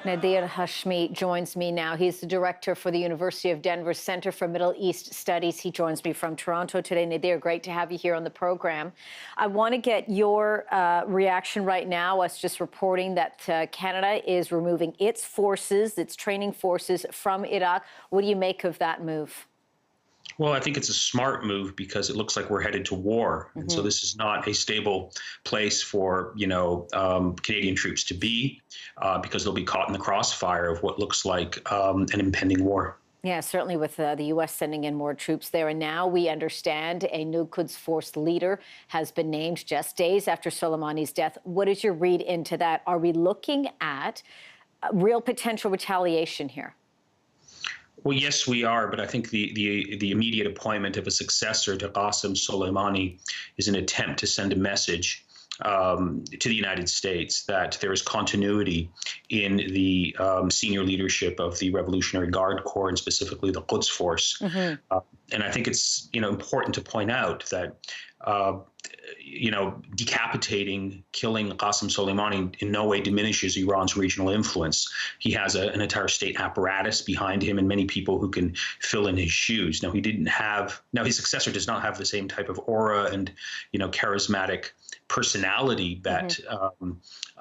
Nader Hashemi joins me now. He's the director for the University of Denver's Center for Middle East Studies. He joins me from Toronto today. Nader, great to have you here on the program. I want to get your reaction right now. Us just reporting that Canada is removing its forces, its training forces from Iraq. What do you make of that move? Well, I think it's a smart move because it looks like we're headed to war. And so this is not a stable place for, Canadian troops to be because they'll be caught in the crossfire of what looks like an impending war. Yeah, certainly with the U.S. sending in more troops there. And now we understand a new Quds Force leader has been named just days after Soleimani's death. What is your read into that? Are we looking at real potential retaliation here? Well, yes, we are, but I think the immediate appointment of a successor to Qassem Soleimani is an attempt to send a message to the United States that there is continuity in the senior leadership of the Revolutionary Guard Corps and specifically the Quds Force. And I think it's important to point out that decapitating, killing Qassem Soleimani in no way diminishes Iran's regional influence. He has an entire state apparatus behind him and many people who can fill in his shoes. Now, his successor does not have the same type of aura and, charismatic personality that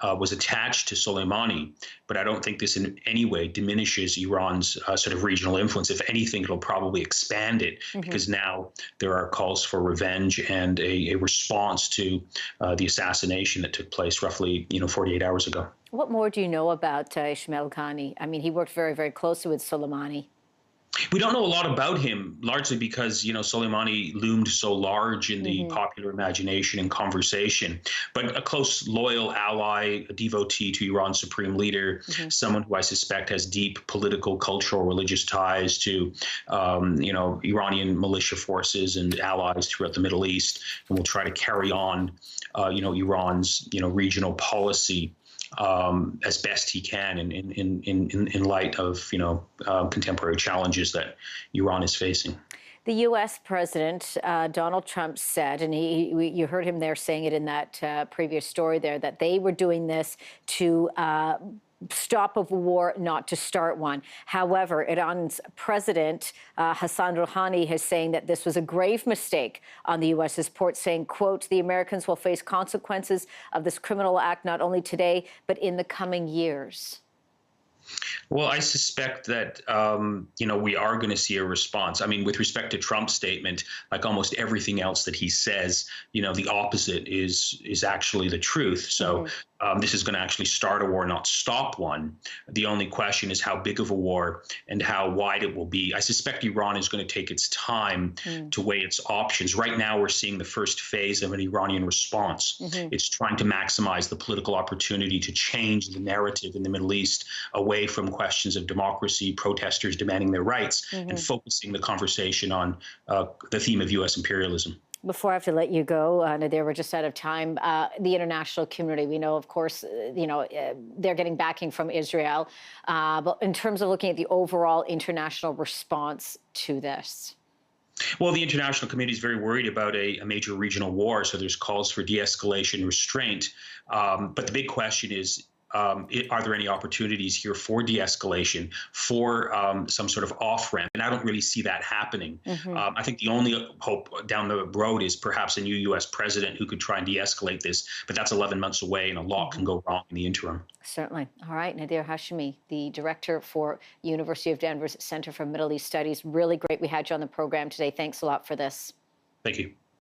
was attached to Soleimani. But I don't think this in any way diminishes Iran's sort of regional influence. If anything, it'll probably expand it because now there are calls for revenge and a response to the assassination that took place roughly, 48 hours ago. What more do you know about Esmail Ghaani? I mean, he worked very, very closely with Soleimani. We don't know a lot about him, largely because, Soleimani loomed so large in the popular imagination and conversation. But a close, loyal ally, a devotee to Iran's supreme leader, someone who I suspect has deep political, cultural, religious ties to, Iranian militia forces and allies throughout the Middle East, and will try to carry on, Iran's, regional policy as best he can in light of contemporary challenges that Iran is facing. The U.S. President Donald Trump said, and you heard him there saying it in that previous story there, that they were doing this to stop a war, not to start one. However, Iran's president, Qassem Soleimani, is saying that this was a grave mistake on the U.S.'s part, saying, quote, the Americans will face consequences of this criminal act not only today, but in the coming years. Well, I suspect that, we are going to see a response. I mean, with respect to Trump's statement, like almost everything else that he says, the opposite is actually the truth. So this is going to actually start a war, not stop one. The only question is how big of a war and how wide it will be. I suspect Iran is going to take its time to weigh its options. Right now, we're seeing the first phase of an Iranian response. It's trying to maximize the political opportunity to change the narrative in the Middle East away from questions of democracy, protesters demanding their rights, and focusing the conversation on the theme of U.S. imperialism. Before I have to let you go, Nader, we're just out of time. The international community, we know, of course, they're getting backing from Israel. But in terms of looking at the overall international response to this? Well, the international community is very worried about a major regional war, so there's calls for de-escalation, restraint. But the big question is, are there any opportunities here for de-escalation, for some sort of off-ramp? And I don't really see that happening. I think the only hope down the road is perhaps a new U.S. president who could try and de-escalate this. But that's 11 months away, and a lot can go wrong in the interim. Certainly. All right. Nader Hashemi, the director for University of Denver's Center for Middle East Studies. Really great we had you on the program today. Thanks a lot for this. Thank you.